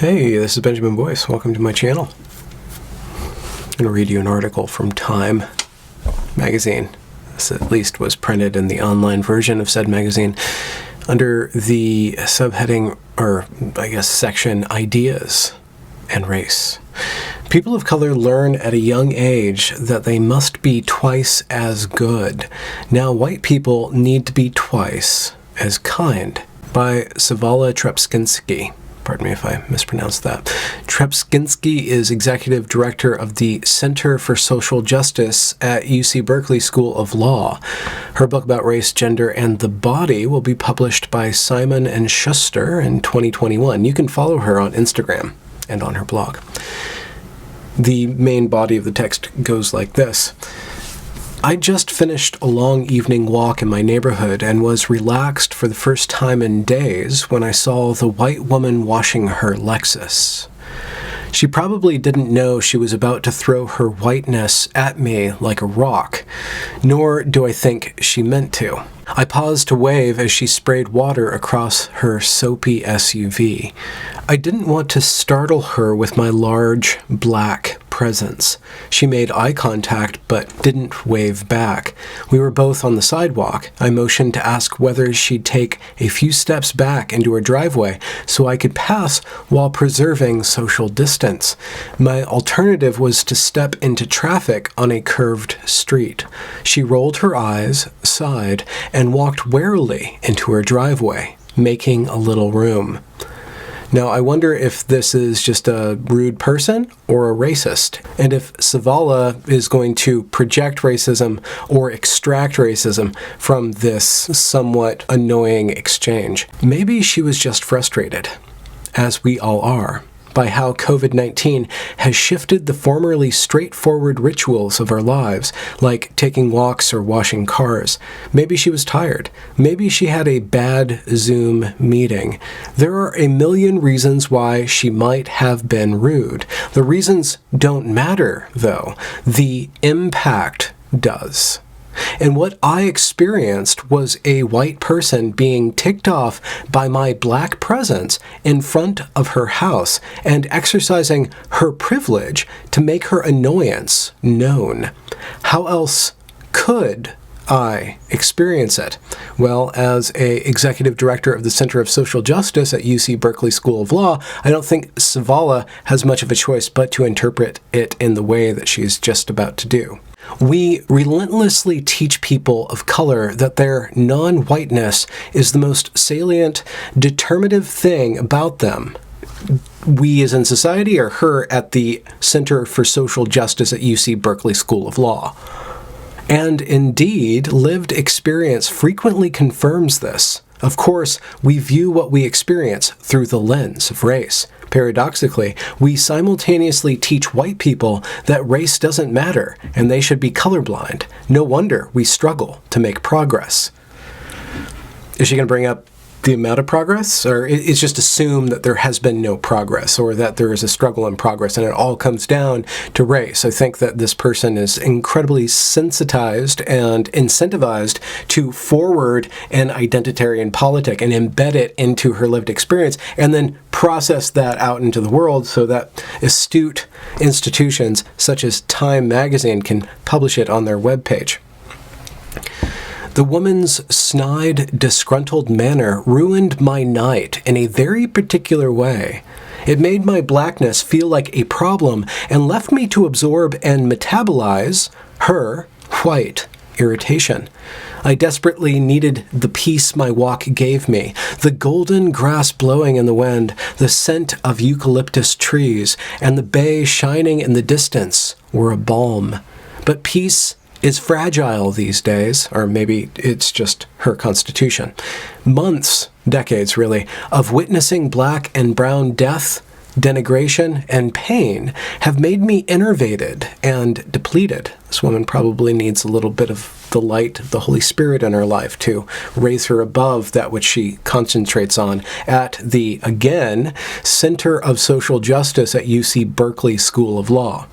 Hey, this is Benjamin Boyce. Welcome to my channel. I'm going to read you an article from Time magazine. This at least was printed in the online version of said magazine under the subheading, or I guess section, Ideas and Race. People of color learn at a young age that they must be twice as good. Now white people need to be twice as kind. By Savala Trepczynski. Pardon me if I mispronounced that. Trepczynski is executive director of the Center for Social Justice at UC Berkeley School of Law. Her book about race, gender, and the body will be published by Simon & Schuster in 2021. You can follow her on Instagram and on her blog. The main body of the text goes like this. I just finished a long evening walk in my neighborhood and was relaxed for the first time in days when I saw the white woman washing her Lexus. She probably didn't know she was about to throw her whiteness at me like a rock, nor do I think she meant to. I paused to wave as she sprayed water across her soapy SUV. I didn't want to startle her with my large, black presence. She made eye contact but didn't wave back. We were both on the sidewalk. I motioned to ask whether she'd take a few steps back into her driveway so I could pass while preserving social distance. My alternative was to step into traffic on a curved street. She rolled her eyes, sighed, and walked warily into her driveway, making a little room. Now, I wonder if this is just a rude person or a racist, and if Savala is going to project racism or extract racism from this somewhat annoying exchange. Maybe she was just frustrated, as we all are, by how COVID-19 has shifted the formerly straightforward rituals of our lives, like taking walks or washing cars. Maybe she was tired. Maybe she had a bad Zoom meeting. There are a million reasons why she might have been rude. The reasons don't matter, though. The impact does. And what I experienced was a white person being ticked off by my black presence in front of her house and exercising her privilege to make her annoyance known. How else could I experience it? Well, as a executive director of the Center of Social Justice at UC Berkeley School of Law, I don't think Savala has much of a choice but to interpret it in the way that she's just about to do. We relentlessly teach people of color that their non-whiteness is the most salient, determinative thing about them. We as in society, or her at the Center for Social Justice at UC Berkeley School of Law. And indeed, lived experience frequently confirms this. Of course, we view what we experience through the lens of race. Paradoxically, we simultaneously teach white people that race doesn't matter and they should be colorblind. No wonder we struggle to make progress. Is she going to bring up the amount of progress? Or it's just assumed that there has been no progress or that there is a struggle in progress and it all comes down to race. I think that this person is incredibly sensitized and incentivized to forward an identitarian politic and embed it into her lived experience and then process that out into the world so that astute institutions such as Time magazine can publish it on their webpage. The woman's snide, disgruntled manner ruined my night in a very particular way. It made my blackness feel like a problem and left me to absorb and metabolize her white irritation. I desperately needed the peace my walk gave me, the golden grass blowing in the wind, the scent of eucalyptus trees, and the bay shining in the distance were a balm. But peace is fragile these days, or maybe it's just her constitution. Months, decades really, of witnessing black and brown death, denigration, and pain have made me enervated and depleted. This woman probably needs a little bit of the light of the Holy Spirit in her life to raise her above that which she concentrates on at the, again, Center of Social Justice at UC Berkeley School of Law.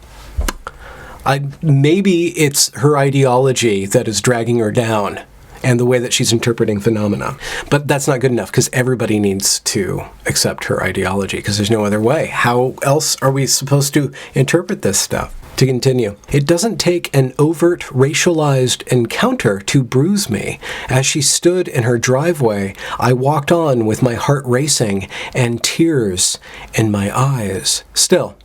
Maybe it's her ideology that is dragging her down and the way that she's interpreting phenomena. But that's not good enough, because everybody needs to accept her ideology, because there's no other way. How else are we supposed to interpret this stuff? To continue, it doesn't take an overt racialized encounter to bruise me. As she stood in her driveway, I walked on with my heart racing and tears in my eyes. Still,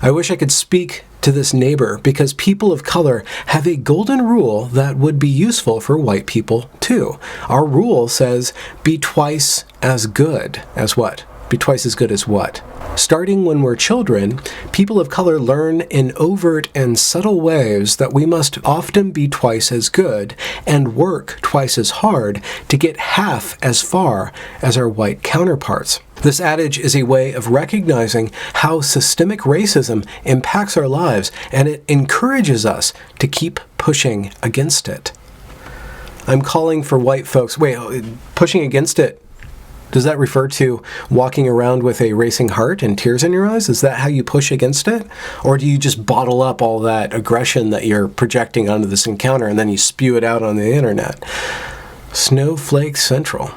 I wish I could speak to this neighbor, because people of color have a golden rule that would be useful for white people too. Our rule says, be twice as good as what? Be twice as good as what? Starting when we're children, people of color learn in overt and subtle ways that we must often be twice as good and work twice as hard to get half as far as our white counterparts. This adage is a way of recognizing how systemic racism impacts our lives, and it encourages us to keep pushing against it. I'm calling for white folks. Wait, pushing against it? Does that refer to walking around with a racing heart and tears in your eyes? Is that how you push against it? Or do you just bottle up all that aggression that you're projecting onto this encounter and then you spew it out on the internet? Snowflake Central.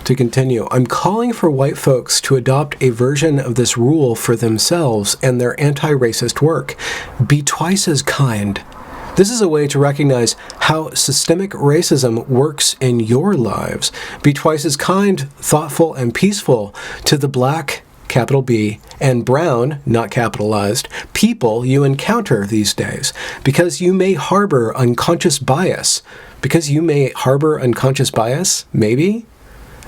To continue, I'm calling for white folks to adopt a version of this rule for themselves and their anti-racist work. Be twice as kind. This is a way to recognize how systemic racism works in your lives. Be twice as kind, thoughtful, and peaceful to the black, capital B, and brown, not capitalized, people you encounter these days, because you may harbor unconscious bias. Maybe?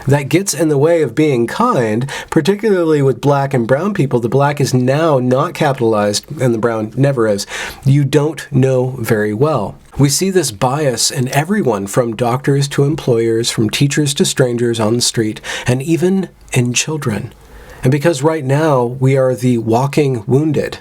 That gets in the way of being kind, particularly with black and brown people. The black is now not capitalized, and the brown never is. You don't know very well. We see this bias in everyone, from doctors to employers, from teachers to strangers on the street, and even in children. And because right now we are the walking wounded.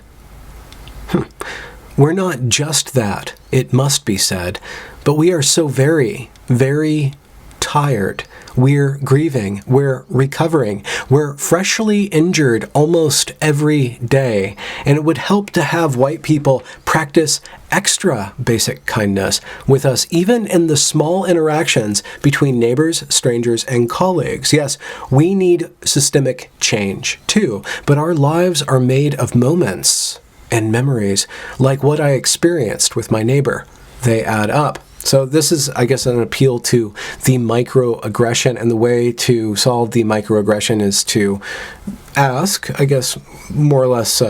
We're not just that, it must be said, but we are so very, very tired. We're grieving, we're recovering, we're freshly injured almost every day, and it would help to have white people practice extra basic kindness with us, even in the small interactions between neighbors, strangers, and colleagues. Yes, we need systemic change too, but our lives are made of moments and memories like what I experienced with my neighbor. They add up. So this is, I guess, an appeal to the microaggression, and the way to solve the microaggression is to ask, I guess, more or less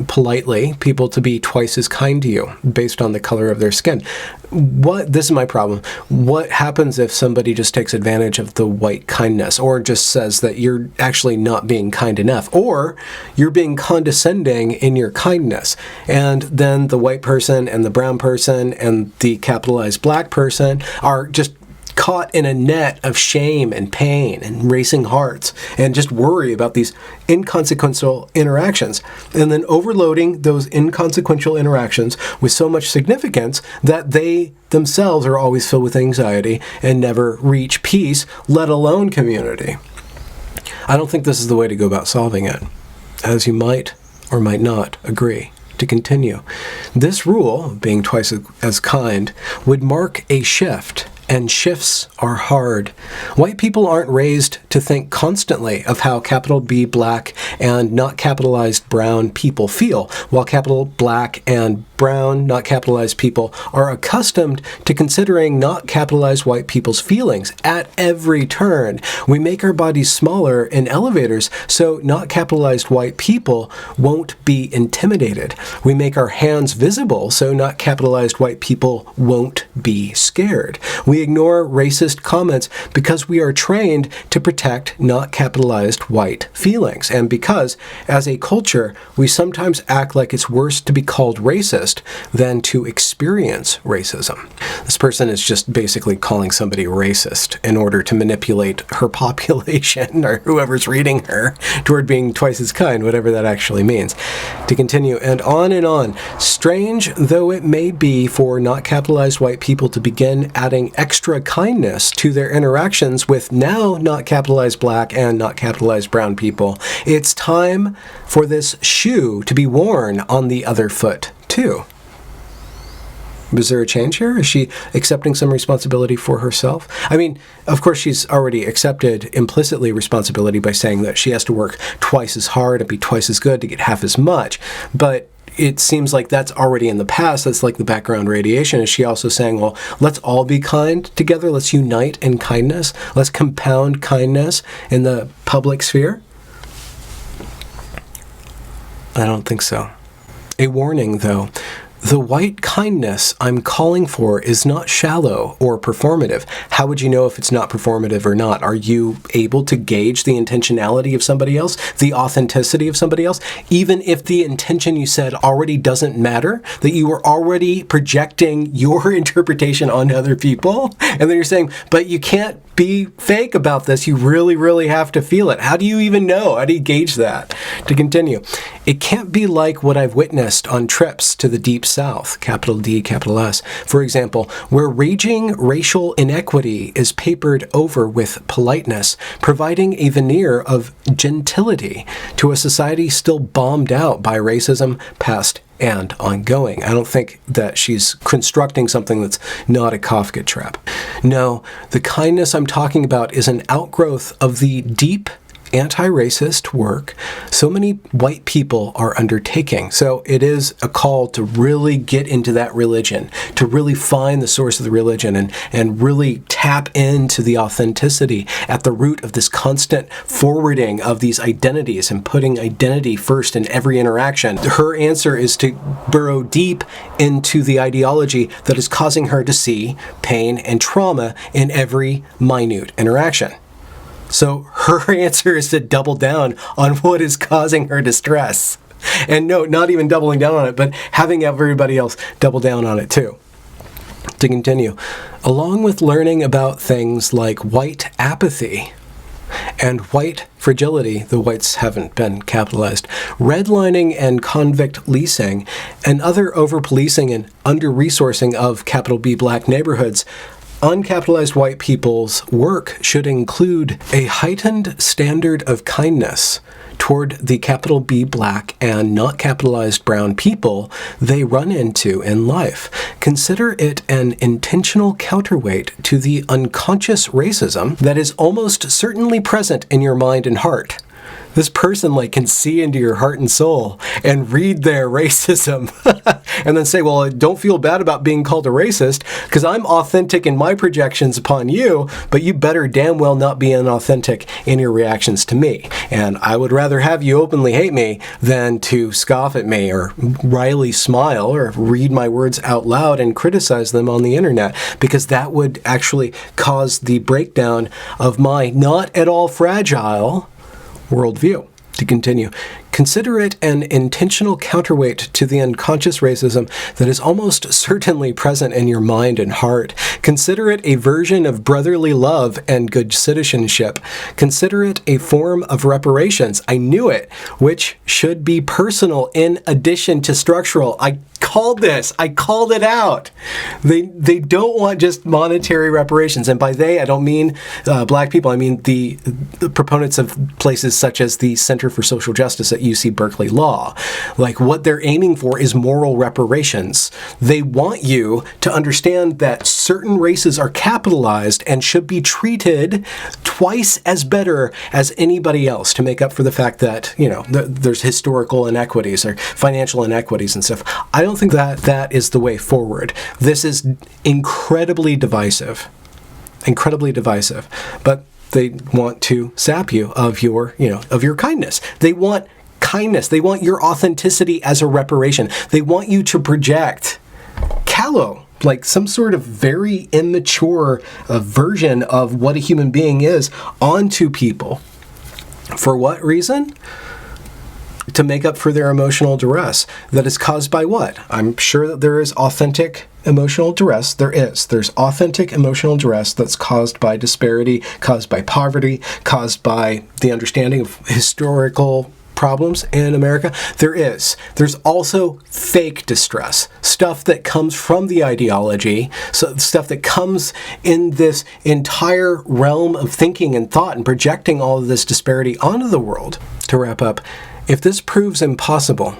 politely, people to be twice as kind to you based on the color of their skin. This is my problem. What happens if somebody just takes advantage of the white kindness, or just says that you're actually not being kind enough, or you're being condescending in your kindness, and then the white person and the brown person and the capitalized black person are just caught in a net of shame and pain and racing hearts, and just worry about these inconsequential interactions, and then overloading those inconsequential interactions with so much significance that they themselves are always filled with anxiety and never reach peace, let alone community. I don't think this is the way to go about solving it, as you might or might not agree. To continue, this rule, being twice as kind, would mark a shift, and shifts are hard. White people aren't raised to think constantly of how capital B black and not capitalized brown people feel, while capital black and brown, not capitalized people are accustomed to considering not capitalized white people's feelings at every turn. We make our bodies smaller in elevators so not capitalized white people won't be intimidated. We make our hands visible so not capitalized white people won't be scared. We ignore racist comments because we are trained to protect not capitalized white feelings, and because, as a culture, we sometimes act like it's worse to be called racist than to experience racism. This person is just basically calling somebody racist in order to manipulate her population, or whoever's reading her, toward being twice as kind, whatever that actually means. To continue, and on, strange though it may be for not capitalized white people to begin adding extra kindness to their interactions with now not capitalized black and not capitalized brown people, it's time for this shoe to be worn on the other foot too. Is there a change here? Is she accepting some responsibility for herself? I mean, of course, she's already accepted implicitly responsibility by saying that she has to work twice as hard and be twice as good to get half as much. But it seems like that's already in the past. That's like the background radiation. Is she also saying, well, let's all be kind together. Let's unite in kindness. Let's compound kindness in the public sphere? I don't think so. A warning, though. The white kindness I'm calling for is not shallow or performative. How would you know if it's not performative or not? Are you able to gauge the intentionality of somebody else, the authenticity of somebody else, even if the intention you said already doesn't matter, that you were already projecting your interpretation onto other people? And then you're saying, but you can't be fake about this. You really, really have to feel it. How do you even know? How do you gauge that? To continue, it can't be like what I've witnessed on trips to the Deep South, capital D, capital S, for example, where raging racial inequity is papered over with politeness, providing a veneer of gentility to a society still bombed out by racism, past and ongoing. I don't think that she's constructing something that's not a Kafka trap. No, the kindness I'm talking about is an outgrowth of the deep anti-racist work so many white people are undertaking. So it is a call to really get into that religion, to really find the source of the religion and really tap into the authenticity at the root of this constant forwarding of these identities and putting identity first in every interaction. Her answer is to burrow deep into the ideology that is causing her to see pain and trauma in every minute interaction. So her answer is to double down on what is causing her distress. And no, not even doubling down on it, but having everybody else double down on it too. To continue, along with learning about things like white apathy and white fragility, the whites haven't been capitalized, redlining and convict leasing, and other over-policing and under-resourcing of capital B black neighborhoods, uncapitalized white people's work should include a heightened standard of kindness toward the capital B black and not capitalized brown people they run into in life. Consider it an intentional counterweight to the unconscious racism that is almost certainly present in your mind and heart. This person can see into your heart and soul and read their racism and then say, well, don't feel bad about being called a racist because I'm authentic in my projections upon you, but you better damn well not be inauthentic in your reactions to me. And I would rather have you openly hate me than to scoff at me or wryly smile or read my words out loud and criticize them on the internet, because that would actually cause the breakdown of my not at all fragile worldview. To continue, consider it an intentional counterweight to the unconscious racism that is almost certainly present in your mind and heart. Consider it a version of brotherly love and good citizenship. Consider it a form of reparations. I knew it, which should be personal in addition to structural. I called this. I called it out. They don't want just monetary reparations. And by they, I don't mean black people. I mean the proponents of places such as the Center for Social Justice at UC Berkeley Law. What they're aiming for is moral reparations. They want you to understand that certain races are capitalized and should be treated twice as better as anybody else to make up for the fact that, there's historical inequities or financial inequities and stuff. I don't think that is the way forward. This is incredibly divisive, but they want to sap you of your kindness. They want kindness. They want your authenticity as a reparation. They want you to project callow, some sort of very immature version of what a human being is onto people. For what reason? To make up for their emotional duress that is caused by what? I'm sure that there is authentic emotional duress. There's authentic emotional duress that's caused by disparity, caused by poverty, caused by the understanding of historical problems in America. There's also fake distress, stuff that comes from the ideology, so stuff that comes in this entire realm of thinking and thought and projecting all of this disparity onto the world. To wrap up, if this proves impossible,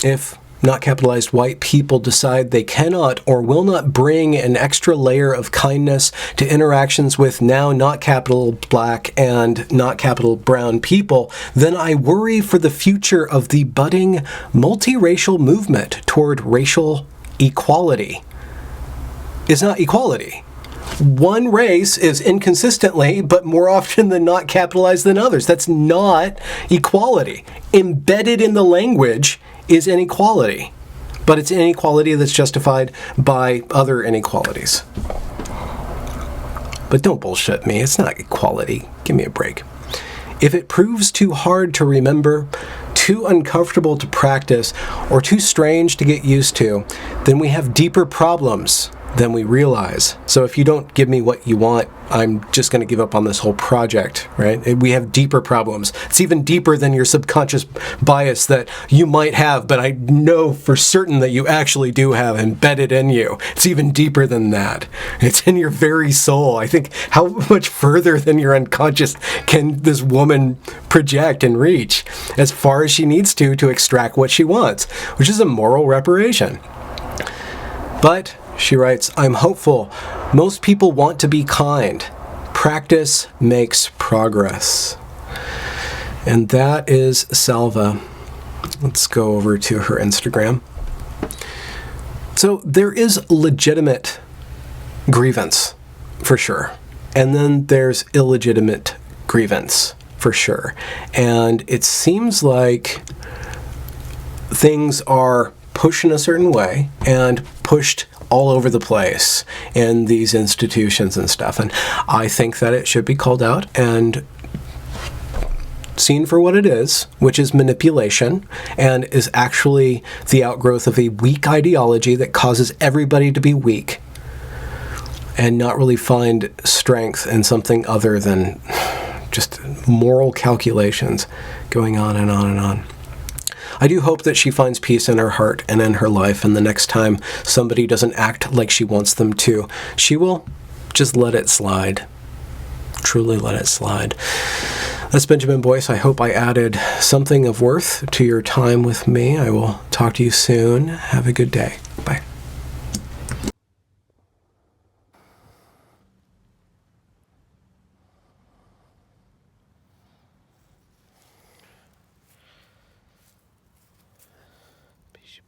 if not capitalized white people decide they cannot or will not bring an extra layer of kindness to interactions with now not capital black and not capital brown people, then I worry for the future of the budding multiracial movement toward racial equality. It's not equality. One race is inconsistently, but more often than not, capitalized than others. That's not equality. Embedded in the language is inequality, but it's inequality that's justified by other inequalities. But don't bullshit me. It's not equality. Give me a break. If it proves too hard to remember, too uncomfortable to practice, or too strange to get used to, then we have deeper problems than we realize. So if you don't give me what you want, I'm just going to give up on this whole project, right? We have deeper problems. It's even deeper than your subconscious bias that you might have, but I know for certain that you actually do have embedded in you. It's even deeper than that. It's in your very soul. I think how much further than your unconscious can this woman project and reach as far as she needs to extract what she wants, which is a moral reparation. But she writes, I'm hopeful. Most people want to be kind. Practice makes progress. And that is Salva. Let's go over to her Instagram. So there is legitimate grievance, for sure. And then there's illegitimate grievance, for sure. And it seems like things are pushed in a certain way and pushed all over the place in these institutions and stuff. And I think that it should be called out and seen for what it is, which is manipulation, and is actually the outgrowth of a weak ideology that causes everybody to be weak and not really find strength in something other than just moral calculations going on and on and on. I do hope that she finds peace in her heart and in her life, and the next time somebody doesn't act like she wants them to, she will just let it slide. Truly let it slide. That's Benjamin Boyce. I hope I added something of worth to your time with me. I will talk to you soon. Have a good day. Bye. Peace.